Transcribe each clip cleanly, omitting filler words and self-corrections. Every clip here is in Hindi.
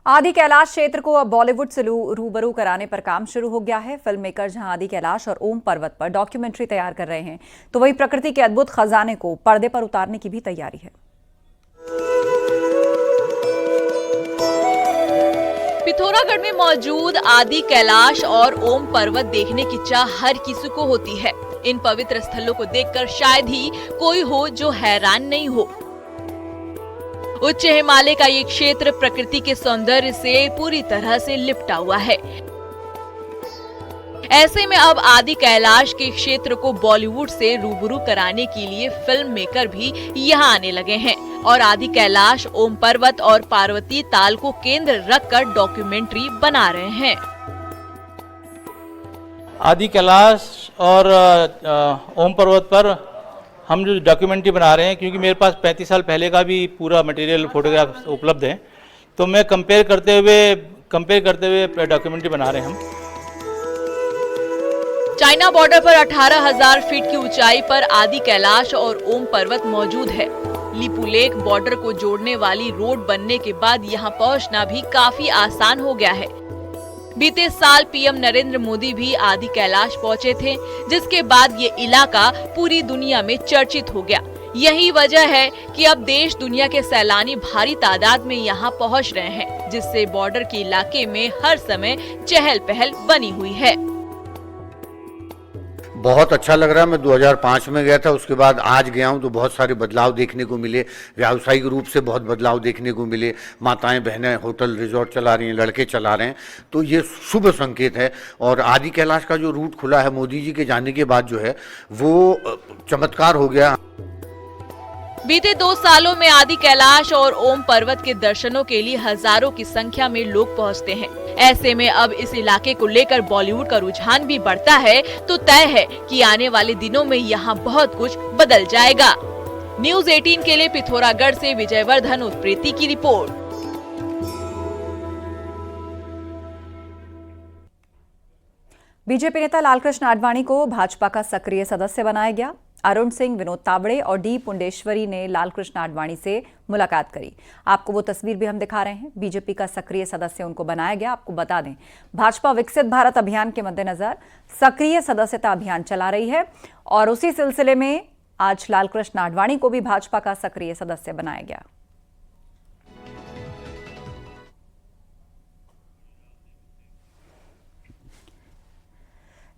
आदि कैलाश क्षेत्र को अब बॉलीवुड से रूबरू कराने पर काम शुरू हो गया है। फिल्म मेकर जहां आदि कैलाश और ओम पर्वत पर डॉक्यूमेंट्री तैयार कर रहे हैं, तो वहीं प्रकृति के अद्भुत खजाने को पर्दे पर उतारने की भी तैयारी है। पिथौरागढ़ में मौजूद आदि कैलाश और ओम पर्वत देखने की चाह हर किसी को होती है। इन पवित्र स्थलों को देखकर शायद ही कोई हो जो हैरान नहीं हो। उच्च हिमालय का ये क्षेत्र प्रकृति के सौंदर्य से पूरी तरह से लिपटा हुआ है। ऐसे में अब आदि कैलाश के क्षेत्र को बॉलीवुड से रूबरू कराने के लिए फिल्म मेकर भी यहाँ आने लगे हैं और आदि कैलाश, ओम पर्वत और पार्वती ताल को केंद्र रखकर डॉक्यूमेंट्री बना रहे हैं। आदि कैलाश और ओम पर्वत पर हम जो डॉक्यूमेंट्री बना रहे हैं, क्योंकि मेरे पास 35 साल पहले का भी पूरा मटेरियल फोटोग्राफ उपलब्ध है, तो मैं कंपेयर करते हुए डॉक्यूमेंट्री बना रहे हैं हम। चाइना बॉर्डर पर 18,000 फीट की ऊंचाई पर आदि कैलाश और ओम पर्वत मौजूद है। लिपुलेख बॉर्डर को जोड़ने वाली रोड बनने के बाद यहाँ पहुँचना भी काफी आसान हो गया है। बीते साल पीएम नरेंद्र मोदी भी आदि कैलाश पहुंचे थे, जिसके बाद ये इलाका पूरी दुनिया में चर्चित हो गया। यही वजह है कि अब देश दुनिया के सैलानी भारी तादाद में यहाँ पहुंच रहे हैं, जिससे बॉर्डर के इलाके में हर समय चहल पहल बनी हुई है। बहुत अच्छा लग रहा है। मैं 2005 में गया था, उसके बाद आज गया हूं तो बहुत सारे बदलाव देखने को मिले। व्यावसायिक रूप से बहुत बदलाव देखने को मिले। माताएं बहनें होटल रिजॉर्ट चला रही हैं, लड़के चला रहे हैं, तो ये शुभ संकेत है। और आदि कैलाश का जो रूट खुला है मोदी जी के जाने के बाद, जो है वो चमत्कार हो गया। बीते 2 सालों में आदि कैलाश और ओम पर्वत के दर्शनों के लिए हजारों की संख्या में लोग पहुंचते हैं। ऐसे में अब इस इलाके को लेकर बॉलीवुड का रुझान भी बढ़ता है, तो तय है कि आने वाले दिनों में यहाँ बहुत कुछ बदल जाएगा। न्यूज़ 18 के लिए पिथौरागढ़ से विजयवर्धन उत्प्रेती की रिपोर्ट। बीजेपी नेता लालकृष्ण आडवाणी को भाजपा का सक्रिय सदस्य बनाया गया। अरुण सिंह, विनोद तावड़े और डी पुंडेश्वरी ने लालकृष्ण आडवाणी से मुलाकात करी। आपको वो तस्वीर भी हम दिखा रहे हैं। बीजेपी का सक्रिय सदस्य उनको बनाया गया। आपको बता दें, भाजपा विकसित भारत अभियान के मद्देनजर सक्रिय सदस्यता अभियान चला रही है और उसी सिलसिले में आज लालकृष्ण आडवाणी को भी भाजपा का सक्रिय सदस्य बनाया गया।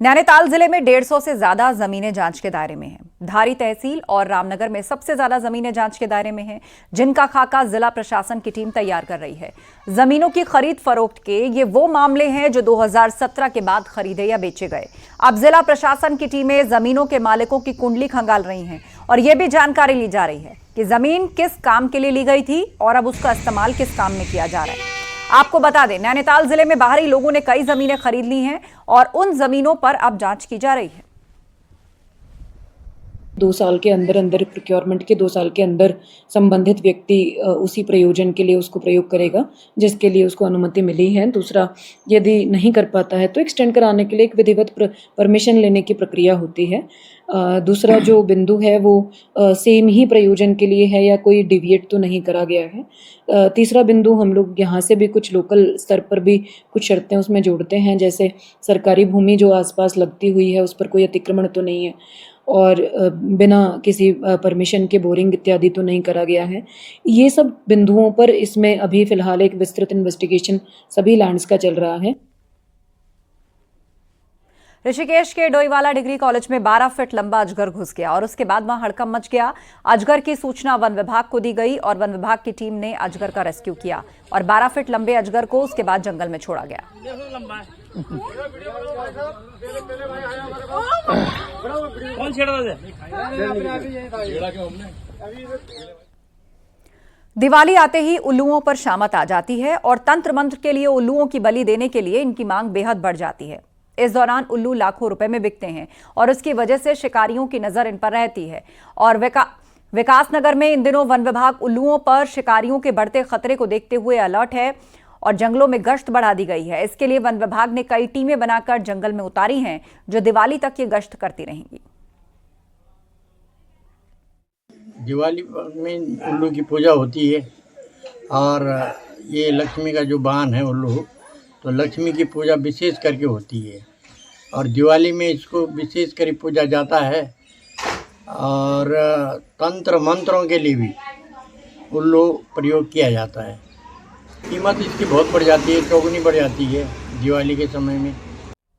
नैनीताल जिले में 150 से ज्यादा जमीनें जांच के दायरे में हैं। धारी तहसील और रामनगर में सबसे ज्यादा जमीनें जांच के दायरे में हैं, जिनका खाका जिला प्रशासन की टीम तैयार कर रही है। जमीनों की खरीद फरोख्त के ये वो मामले हैं जो 2017 के बाद खरीदे या बेचे गए। अब जिला प्रशासन की टीमें जमीनों के मालिकों की कुंडली खंगाल रही हैं और ये भी जानकारी ली जा रही है कि जमीन किस काम के लिए ली गई थी और अब उसका इस्तेमाल किस काम में किया जा रहा है। आपको बता दें, नैनीताल जिले में बाहरी लोगों ने कई जमीनें खरीद ली हैं और उन जमीनों पर अब जांच की जा रही है। 2 साल के अंदर प्रोक्योरमेंट के 2 साल के अंदर संबंधित व्यक्ति उसी प्रयोजन के लिए उसको प्रयोग करेगा जिसके लिए उसको अनुमति मिली है। दूसरा, यदि नहीं कर पाता है तो एक्सटेंड कराने के लिए एक विधिवत परमिशन लेने की प्रक्रिया होती है। दूसरा जो बिंदु है वो सेम ही प्रयोजन के लिए है या कोई डिविएट तो नहीं करा गया है। तीसरा बिंदु, हम लोग यहाँ से भी कुछ लोकल स्तर पर भी कुछ शर्तें उसमें जोड़ते हैं, जैसे सरकारी भूमि जो आसपास लगती हुई है उस पर कोई अतिक्रमण तो नहीं है और बिना किसी परमिशन के बोरिंग इत्यादि तो नहीं करा गया है। ये सब बिंदुओं पर इसमें अभी फिलहाल एक विस्तृत इन्वेस्टिगेशन सभी लैंड्स का चल रहा है। ऋषिकेश के डोईवाला डिग्री कॉलेज में 12 फीट लंबा अजगर घुस गया और उसके बाद वहां हड़कंप मच गया। अजगर की सूचना वन विभाग को दी गई और वन विभाग की टीम ने अजगर का रेस्क्यू किया और 12 फीट लंबे अजगर को उसके बाद जंगल में छोड़ा गया। दिवाली आते ही उल्लुओं पर शामत आ जाती है और तंत्र मंत्र के लिए उल्लुओं की बलि देने के लिए इनकी मांग बेहद बढ़ जाती है। इस दौरान उल्लू लाखों रुपए में बिकते हैं और उसकी वजह से शिकारियों की नजर इन पर रहती है और विकासनगर में इन दिनों वन विभाग उल्लुओं पर शिकारियों के बढ़ते खतरे को देखते हुए अलर्ट है और जंगलों में गश्त बढ़ा दी गई है। इसके लिए वन विभाग ने कई टीमें बनाकर जंगल में उतारी हैं जो दिवाली तक ये गश्त करती रहेंगी। दिवाली में उल्लू की पूजा होती है और ये लक्ष्मी का जो वाहन है उल्लू, तो लक्ष्मी की पूजा विशेष करके होती है और दिवाली में इसको विशेष कर पूजा जाता है। और तंत्र मंत्रों के लिए भी उल्लू प्रयोग किया जाता है। कीमत इसकी बहुत बढ़ जाती है, चौगुनी बढ़ जाती है दिवाली के समय में।